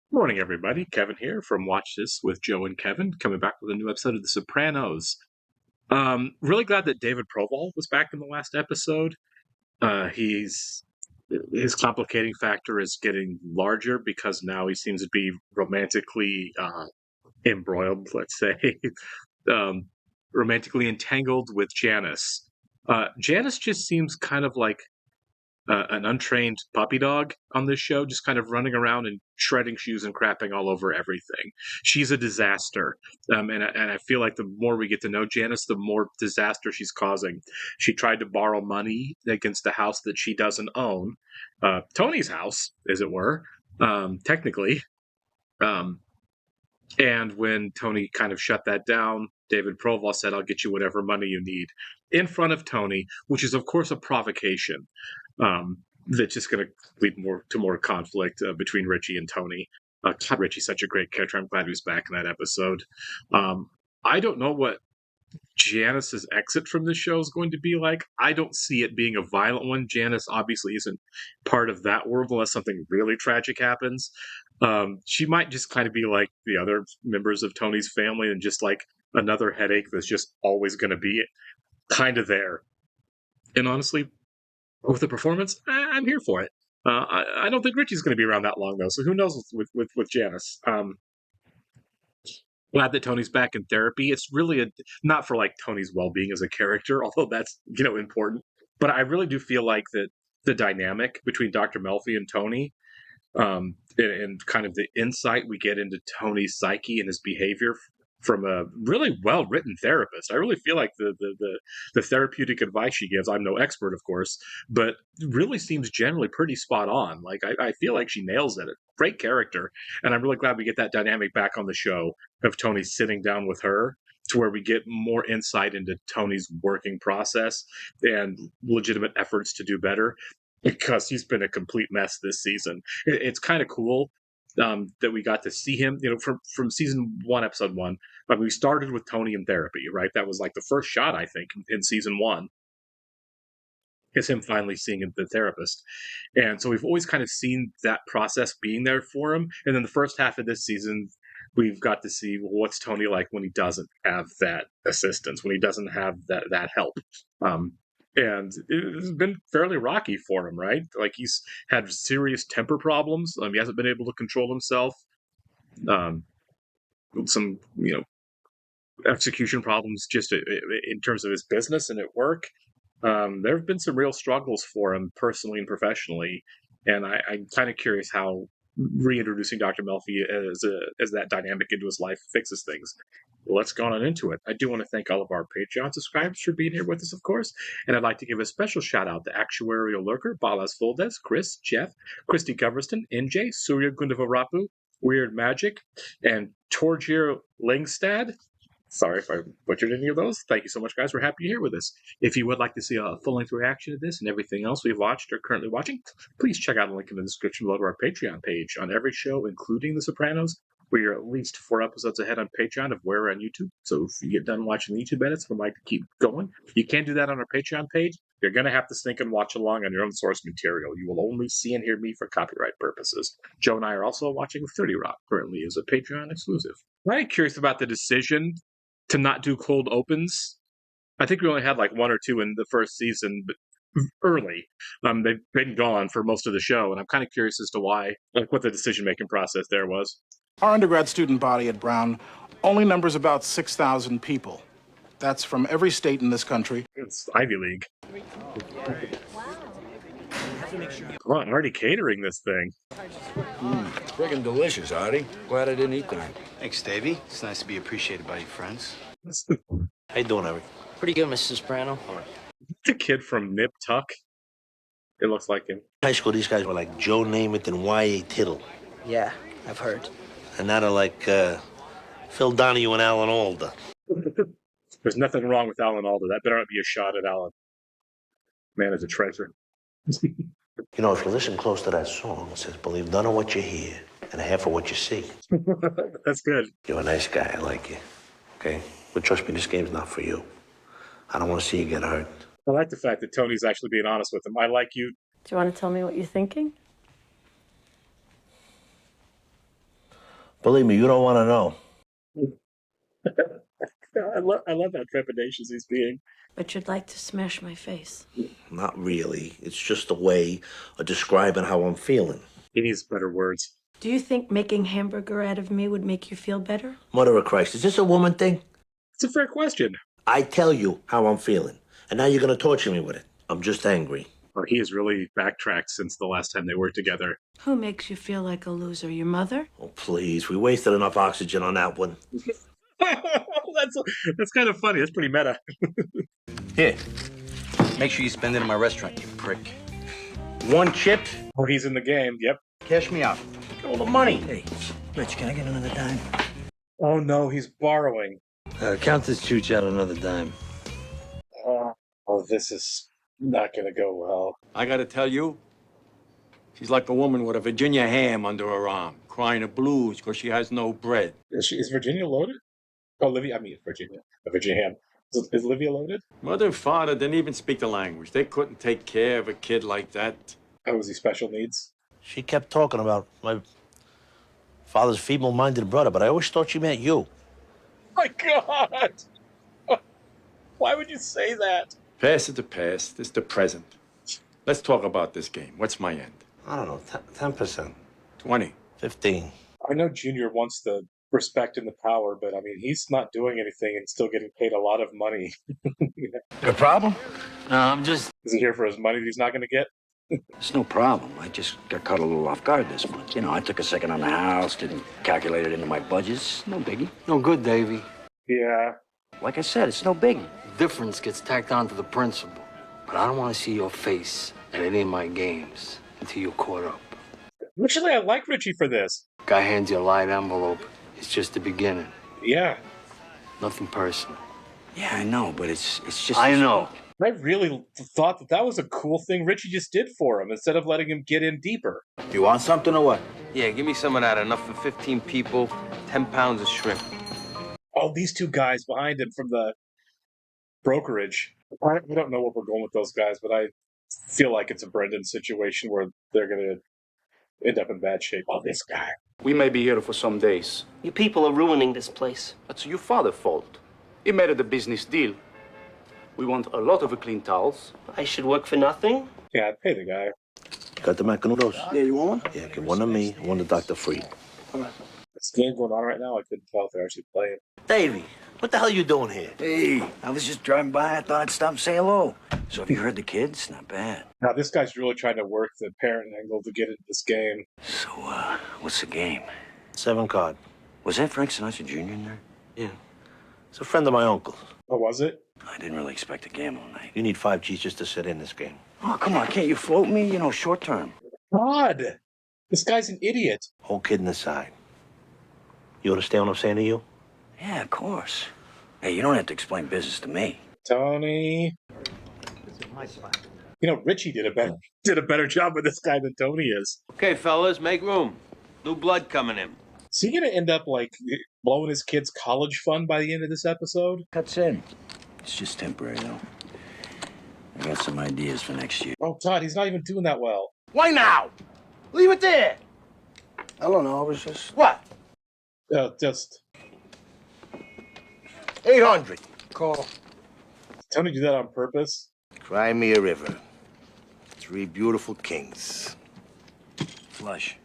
Morning, everybody. Kevin here from Watch This with Joe and Kevin, coming back with a new episode of The Sopranos. Really glad that David Proval was back in the last episode. He's his complicating factor is getting larger because now he seems to be romantically embroiled, let's say, um, romantically entangled with Janice. Janice just seems kind of like an untrained puppy dog on this show, just kind of running around and shredding shoes and crapping all over everything. She's a disaster, and I feel like the more we get to know Janice, the more disaster she's causing. She tried to borrow money against the house that she doesn't own, Tony's house, as it were, technically. Um, and when Tony kind of shut that down, David Proval said, "I'll get you whatever money you need," in front of Tony, which is of course a provocation. That's just going to lead more conflict between Richie and Tony. God, Richie's such a great character. I'm glad he was back in that episode. I don't know what Janice's exit from this show is going to be like. I don't see it being a violent one. Janice obviously isn't part of that world unless something really tragic happens. She might just kind of be like the other members of Tony's family and just like another headache that's just always going to be kind of there. And honestly, with the performance, I'm here for it. I don't think Richie's going to be around that long though, so who knows with Janice. Glad that Tony's back in therapy. It's really not for like Tony's well-being as a character, although that's important. But I really do feel like that the dynamic between Dr. Melfi and Tony, and kind of the insight we get into Tony's psyche and his behavior from a really well written therapist. I really feel like the therapeutic advice she gives. I'm no expert, of course, but really seems generally pretty spot on. Like I feel like she nails it. Great character, and I'm really glad we get that dynamic back on the show of Tony sitting down with her to where we get more insight into Tony's working process and legitimate efforts to do better because he's been a complete mess this season. It's kind of cool that we got to see him, from season one, episode one. But we started with Tony in therapy, right? That was like the first shot, I think, in season one. Is him finally seeing the therapist. And so we've always kind of seen that process being there for him. And then the first half of this season, we've got to see, well, what's Tony like when he doesn't have that assistance, when he doesn't have that help. And it's been fairly rocky for him, right? Like he's had serious temper problems. He hasn't been able to control himself. Um, some, execution problems just in terms of his business and at work. There have been some real struggles for him personally and professionally, and I'm kind of curious how reintroducing Dr. Melfi as that dynamic into his life fixes things. Let's go on into it. I do want to thank all of our Patreon subscribers for being here with us, of course, and I'd like to give a special shout out to Actuarial Lurker, Balas Foldes, Chris, Jeff, Christy Goverston, NJ, Surya Gundavarapu, Weird Magic, and Torgir Langstad. Sorry if I butchered any of those. Thank you so much, guys. We're happy you're here with us. If you would like to see a full-length reaction to this and everything else we've watched or currently watching, please check out the link in the description below to our Patreon page. On every show, including The Sopranos, we are at least 4 episodes ahead on Patreon of where we're on YouTube. So if you get done watching the YouTube edits and would like to keep going, you can do that on our Patreon page. You're going to have to think and watch along on your own source material. You will only see and hear me for copyright purposes. Joe and I are also watching 30 Rock, currently as a Patreon exclusive. I'm curious about the decision to not do cold opens. I think we only had like 1 or 2 in the first season, but early. They've been gone for most of the show, and I'm kind of curious as to why, like what the decision-making process there was. Our undergrad student body at Brown only numbers about 6,000 people. That's from every state in this country. It's Ivy League. Come on, already catering this thing. It's friggin' delicious, Artie. Glad I didn't eat that. Thanks, Davey. It's nice to be appreciated by your friends. How you doing, Eric? Pretty good, Mr. Soprano. The kid from Nip Tuck. It looks like him. High school, these guys were like Joe Namath and Y.A. Tittle. Yeah, I've heard. And now they're like Phil Donahue and Alan Alda. There's nothing wrong with Alan Alda. That better not be a shot at Alan. Man is a treasure. You know, if you listen close to that song, it says, believe none of what you hear and half of what you see. That's good. You're a nice guy. I like you. Okay? But trust me, this game's not for you. I don't want to see you get hurt. I like the fact that Tony's actually being honest with him. I like you. Do you want to tell me what you're thinking? Believe me, you don't want to know. I love how trepidatious he's being. But you'd like to smash my face. Not really. It's just a way of describing how I'm feeling. He needs better words. Do you think making hamburger out of me would make you feel better? Mother of Christ, is this a woman thing? It's a fair question. I tell you how I'm feeling, and now you're going to torture me with it. I'm just angry. Or he has really backtracked since the last time they worked together. Who makes you feel like a loser? Your mother? Oh, please. We wasted enough oxygen on that one. That's kind of funny. That's pretty meta. Here. Make sure you spend it in my restaurant, you prick. 1 chip? Oh, he's in the game. Yep. Cash me out. All the money. Hey, Rich, can I get another dime? Oh, no, he's borrowing. Count this chooch out another dime. Oh, this is not going to go well. I gotta tell you, she's like a woman with a Virginia ham under her arm, crying the blues because she has no bread. Is Virginia loaded? Oh, Virginia. Virginia ham. Is Livia loaded? Mother and father didn't even speak the language. They couldn't take care of a kid like that. Oh, is he special needs? She kept talking about my father's feeble-minded brother, but I always thought she meant you. My God! Why would you say that? Past is the past. It's the present. Let's talk about this game. What's my end? I don't know, 10%. 20. 15. I know Junior wants the respect and the power, but I mean, he's not doing anything and still getting paid a lot of money. Got a problem? No, I'm just... Is he here for his money that he's not going to get? It's no problem. I just got caught a little off guard this month. You know, I took a second on the house, didn't calculate it into my budgets. No biggie. No good, Davy. Yeah. Like I said, it's no biggie. Difference gets tacked on to the principal. But I don't want to see your face at any of my games until you're caught up. Actually, I like Richie for this. Guy hands you a light envelope. It's just the beginning. Yeah. Nothing personal. Yeah, I know, but it's just... I know. I really thought that was a cool thing Richie just did for him instead of letting him get in deeper. You want something or what? Yeah, give me some of that. Enough for 15 people, 10 pounds of shrimp. Oh, these two guys behind him from the brokerage. I don't know what we're going with those guys, but I feel like it's a Brendan situation where they're going to end up in bad shape. Oh, this guy. We may be here for some days. You people are ruining this place. That's your father's fault. He made it a business deal. We want a lot of clean towels. I should work for nothing? Yeah, I'd pay the guy. Got the macanudos? Yeah, you want one? Yeah, give one to me, one to Dr. Freed. This game going on right now, I couldn't tell if they're actually playing. Davey, what the hell are you doing here? Hey, I was just driving by. I thought I'd stop and say hello. So have you heard the kids? Not bad. Now, this guy's really trying to work the parent angle to get into this game. So, what's the game? 7 card. Was that Frank Sinatra Jr. in there? Yeah. It's a friend of my uncle's. Oh, was it? I didn't really expect a gamble night. You need 5 G's just to sit in this game. Oh, come on. Can't you float me? You know, short term. God! This guy's an idiot. Whole kidding aside. You understand what I'm saying to you? Yeah, of course. Hey, you don't have to explain business to me. Tony. You know, Richie did a better job with this guy than Tony is. Okay, fellas, make room. New blood coming in. Is he going to end up, like, blowing his kid's college fund by the end of this episode? Cuts in. It's just temporary, though. I got some ideas for next year. Oh, Todd, he's not even doing that well. Why now? Leave it there. I don't know. I was just... What? Just... 800. Call. Did Tony do that on purpose? Cry me a river. 3 beautiful kings. Flush.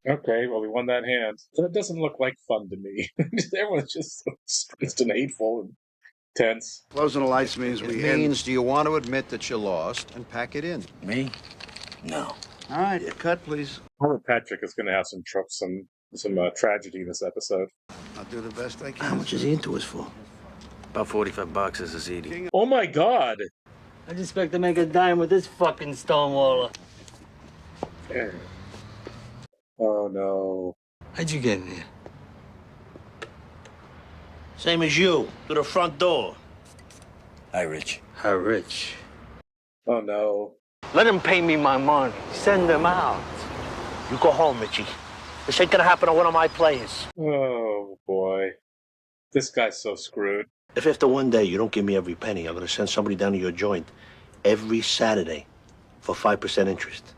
Okay, well, he won that hand. That doesn't look like fun to me. Everyone's just so stressed and hateful and tense. Closing the lights means It means, do you want to admit that you lost and pack it in? Me? No. All right, cut, please. Robert Patrick is going to have some tragedy in this episode. I'll do the best I can. How much is he into us for? About 45 bucks as a CD. Oh my God! I just expect to make a dime with this fucking stonewaller. Oh no. How'd you get in here? Same as you, through the front door. Hi, Rich. How rich? Oh no. Let him pay me my money. Send him out. You go home, Richie. This ain't gonna happen to one of my players. Oh boy. This guy's so screwed. If after one day you don't give me every penny, I'm gonna send somebody down to your joint every Saturday for 5% interest.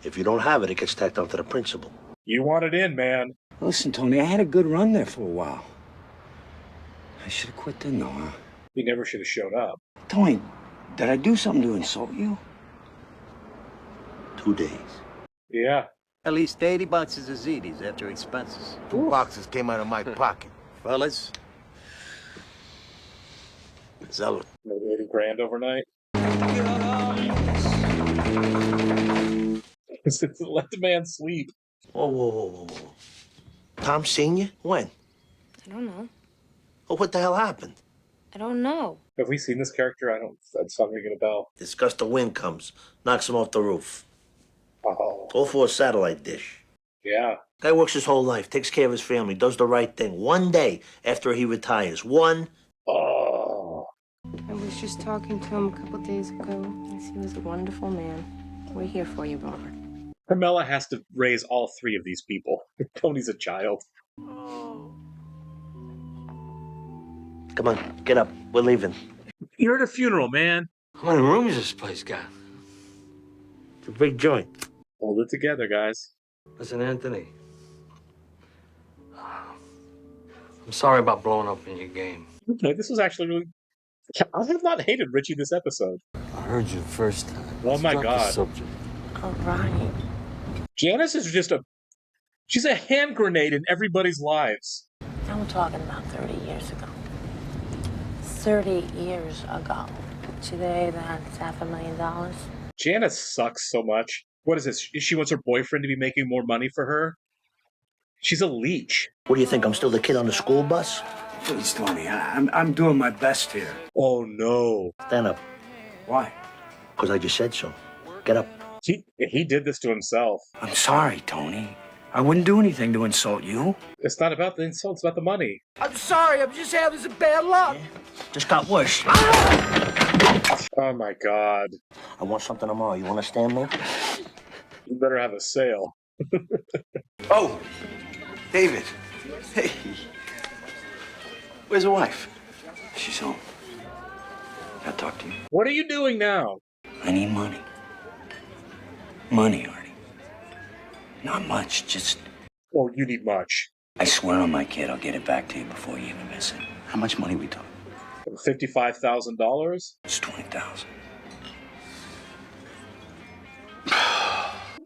If you don't have it, it gets tacked onto the principal. You want it in, man. Listen, Tony, I had a good run there for a while. I should have quit then, though, huh? He never should have showed up. Tony, did I do something to insult you? 2 days. Yeah. At least 80 boxes of ziti's after expenses. 2 boxes came out of my pocket. Fellas. Salud. Maybe 80 grand overnight. Let the man sleep. Whoa, whoa, whoa, whoa, whoa. Tom Sr.? When? I don't know. Oh, what the hell happened? I don't know. Have we seen this character? That's not ringing a bell. This gust of wind comes, knocks him off the roof. Oh. All for a satellite dish. Yeah. Guy works his whole life, takes care of his family, does the right thing. One day after he retires. One. Oh. I was just talking to him a couple days ago. Yes, he was a wonderful man. We're here for you, Robert. Carmela has to raise all 3 of these people. Tony's a child. Come on, get up. We're leaving. You're at a funeral, man. How many rooms this place got? It's a big joint. Hold it together, guys. Listen, Anthony. I'm sorry about blowing up in your game. Okay, this was actually really... I have not hated Richie this episode. I heard you the first time. Oh my Drop the God. subject. All right. Janice is just she's a hand grenade in everybody's lives. Now we're talking about 30 years ago. 30 years ago. Today, that's $500,000. Janice sucks so much. What is this? She wants her boyfriend to be making more money for her? She's a leech. What do you think? I'm still the kid on the school bus? Please, Tony, I'm doing my best here. Oh, no. Stand up. Why? Because I just said so. Get up. He did this to himself. I'm sorry, Tony. I wouldn't do anything to insult you. It's not about the insult, it's about the money. I'm sorry, I'm just having some bad luck. Yeah. Just got worse. Oh, my God. I want something tomorrow. You understand me? You better have a sale. Oh, David. Hey. Where's the wife? She's home. I'll talk to you. What are you doing now? I need money. Money, Artie. Not much, just... Oh, you need much. I swear on my kid, I'll get it back to you before you even miss it. How much money we talking? $55,000? It's 20,000.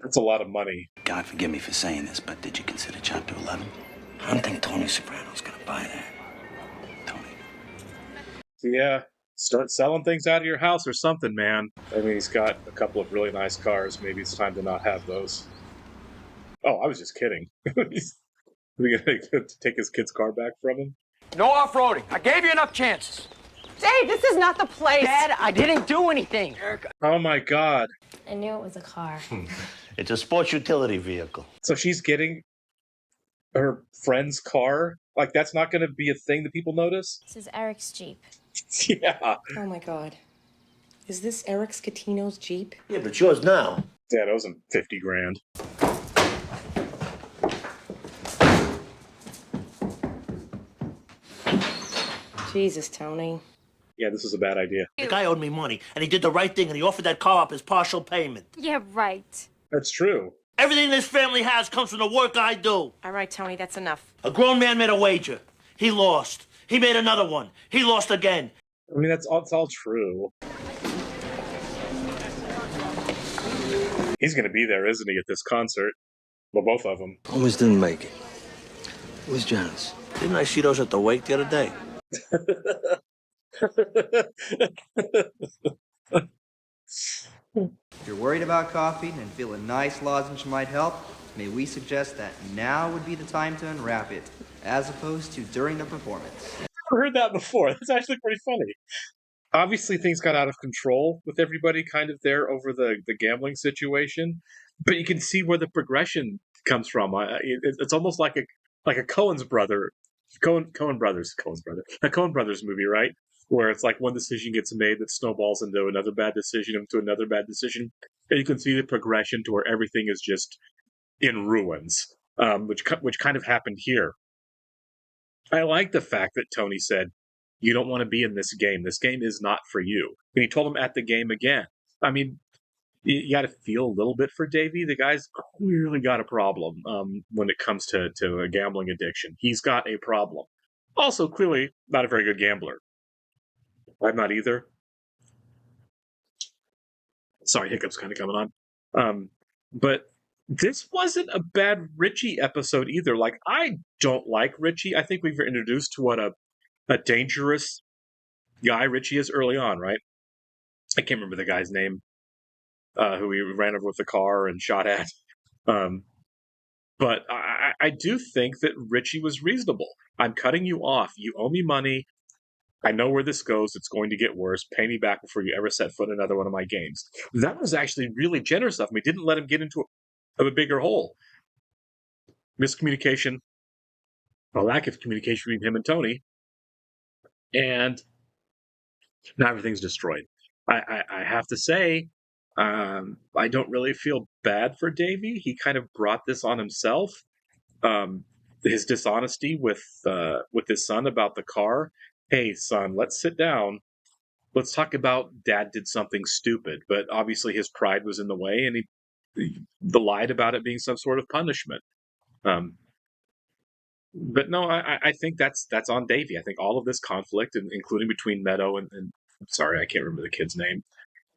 That's a lot of money. God forgive me for saying this, but did you consider Chapter 11? I don't think Tony Soprano's gonna buy that. Tony. Yeah. Start selling things out of your house or something, man. I mean, he's got a couple of really nice cars. Maybe it's time to not have those. Oh, I was just kidding. We gonna take his kid's car back from him? No off-roading. I gave you enough chances. Dave, this is not the place. Dad, I didn't do anything. Oh my God. I knew it was a car. It's a sports utility vehicle. So she's getting her friend's car? Like, that's not going to be a thing that people notice? This is Eric's Jeep. Yeah. Oh, my God. Is this Eric Scatino's Jeep? Yeah, but it's yours now. Dad owes him 50 grand. Jesus, Tony. Yeah, this is a bad idea. The guy owed me money, and he did the right thing, and he offered that car up as partial payment. Yeah, right. That's true. Everything this family has comes from the work I do. All right, Tony, that's enough. A grown man made a wager. He lost. He made another one. He lost again. I mean, it's all true. He's going to be there, isn't he, at this concert? Well, both of them. Almost didn't make it. Where's Janice? Didn't I see those at the wake the other day? If you're worried about coffee and feel a nice lozenge might help, may we suggest that now would be the time to unwrap it, as opposed to during the performance. I've never heard that before. That's actually pretty funny. Obviously, things got out of control with everybody kind of there over the gambling situation, but you can see where the progression comes from. It's almost like a Coen Brothers movie, right? Where it's like one decision gets made that snowballs into another bad decision, into another bad decision, and you can see the progression to where everything is just in ruins, which kind of happened here. I like the fact that Tony said, "You don't want to be in this game. This game is not for you." And he told him at the game again. I mean, you got to feel a little bit for Davey. The guy's clearly got a problem when it comes to a gambling addiction. He's got a problem. Also, clearly not a very good gambler. I'm not either. Sorry, hiccups kind of coming on. But this wasn't a bad Richie episode either. Like, I don't like Richie. I think we've been introduced to what a dangerous guy Richie is early on, right? I can't remember the guy's name who he ran over with the car and shot at. Um, but I do think that Richie was reasonable. I'm cutting you off. You owe me money. I know where this goes. It's going to get worse. Pay me back before you ever set foot in another one of my games. That was actually really generous of me. Didn't let him get into a bigger hole. Miscommunication, a lack of communication between him and Tony, and now everything's destroyed. I have to say, I don't really feel bad for Davey. He kind of brought this on himself. His dishonesty with his son about the car. Hey, son, let's sit down. Let's talk about Dad did something stupid, but obviously his pride was in the way, and he lied about it being some sort of punishment. Um, but no, I think that's on Davey. I think all of this conflict, including between Meadow and sorry, I can't remember the kid's name,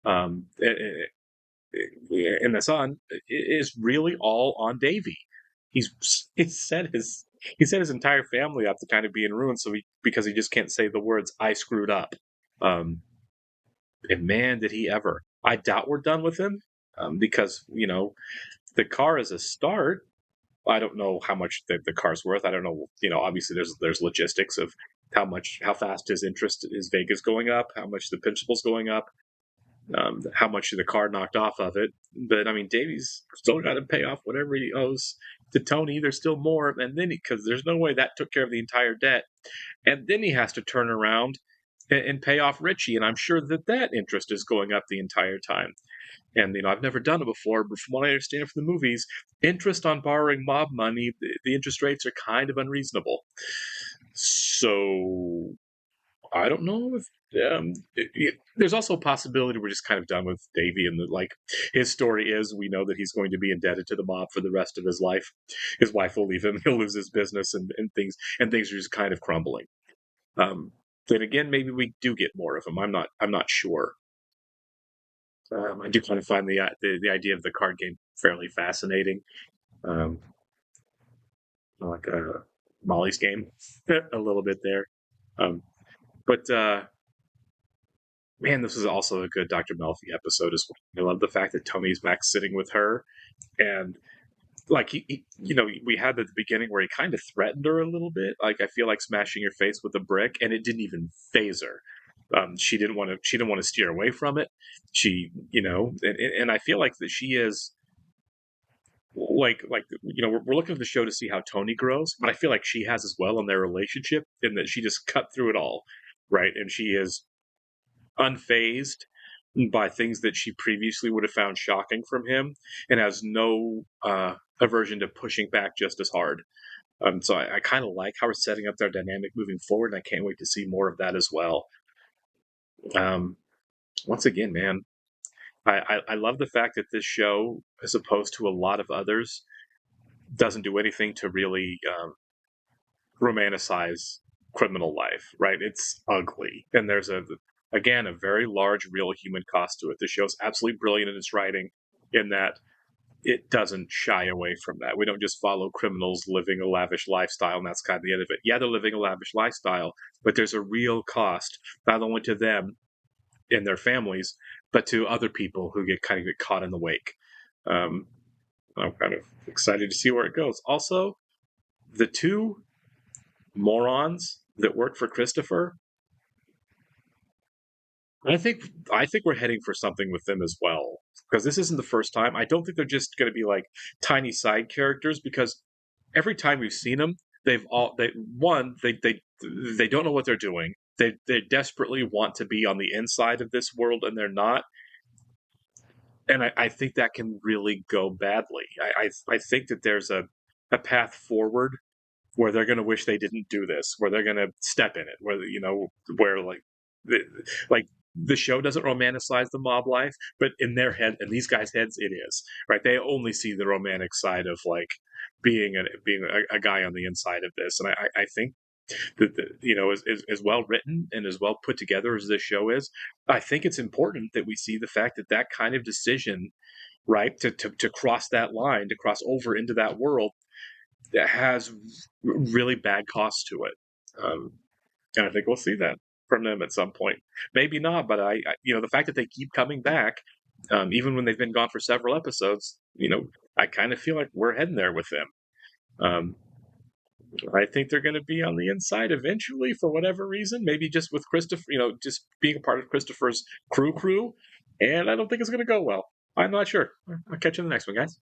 um, and the son, is really all on Davey. He set his entire family up to kind of be in ruin, because he just can't say the words "I screwed up." Um, and man, did he ever! I doubt we're done with him, because the car is a start. I don't know how much the car's worth. I don't know. Obviously there's logistics of how fast his interest, his Vegas going up, how much the principal's going up, how much the car knocked off of it. But I mean, Davey's still got to pay off whatever he owes to Tony. There's still more, and then because there's no way that took care of the entire debt, and then he has to turn around and pay off Richie, and I'm sure that interest is going up the entire time. And I've never done it before, but from what I understand from the movies, interest on borrowing mob money, the interest rates are kind of unreasonable. So I don't know if there's also a possibility we're just kind of done with Davey, and that, like, his story is, we know that he's going to be indebted to the mob for the rest of his life. His wife will leave him. He'll lose his business, and things are just kind of crumbling. Then again, maybe we do get more of him. I'm not sure. I do kind of find the idea of the card game fairly fascinating, um, like Molly's game, a little bit there. But man, this is also a good Dr. Melfi episode as well. I love the fact that Tony's back sitting with her, and like we had at the beginning where he kind of threatened her a little bit. Like, I feel like smashing your face with a brick, and it didn't even phase her. She didn't want to steer away from it. She, and I feel like that she is we're looking at the show to see how Tony grows, but I feel like she has as well in their relationship, in that she just cut through it all, right? And she is unfazed by things that she previously would have found shocking from him, and has no aversion to pushing back just as hard. So I kind of like how we're setting up their dynamic moving forward, and I can't wait to see more of that as well. Once again, man, I love the fact that this show, as opposed to a lot of others, doesn't do anything to really romanticize criminal life, right? It's ugly, and there's a very large real human cost to it. The show's absolutely brilliant in its writing, in that it doesn't shy away from that. We don't just follow criminals living a lavish lifestyle, and that's kind of the end of it. Yeah, they're living a lavish lifestyle, but there's a real cost, not only to them and their families, but to other people who get caught in the wake. I'm kind of excited to see where it goes. Also, the two morons that work for Christopher, I think we're heading for something with them as well, because this isn't the first time. I don't think they're just going to be like tiny side characters, because every time we've seen them, they don't know what they're doing. They desperately want to be on the inside of this world, and they're not. And I think that can really go badly. I think that there's a path forward where they're going to wish they didn't do this, where they're going to step in it, where like the show doesn't romanticize the mob life, but in their head, in these guys' heads, it is, right? They only see the romantic side of like being a guy on the inside of this, and I think that as well written and as well put together as this show is, I think it's important that we see the fact that that kind of decision, right, to cross that line, to cross over into that world, that has really bad costs to it. And I think we'll see that from them at some point. Maybe not, but the fact that they keep coming back, even when they've been gone for several episodes, I kind of feel like we're heading there with them. I think they're going to be on the inside eventually for whatever reason. Maybe just with Christopher, just being a part of Christopher's crew. And I don't think it's going to go well. I'm not sure. I'll catch you in the next one, guys.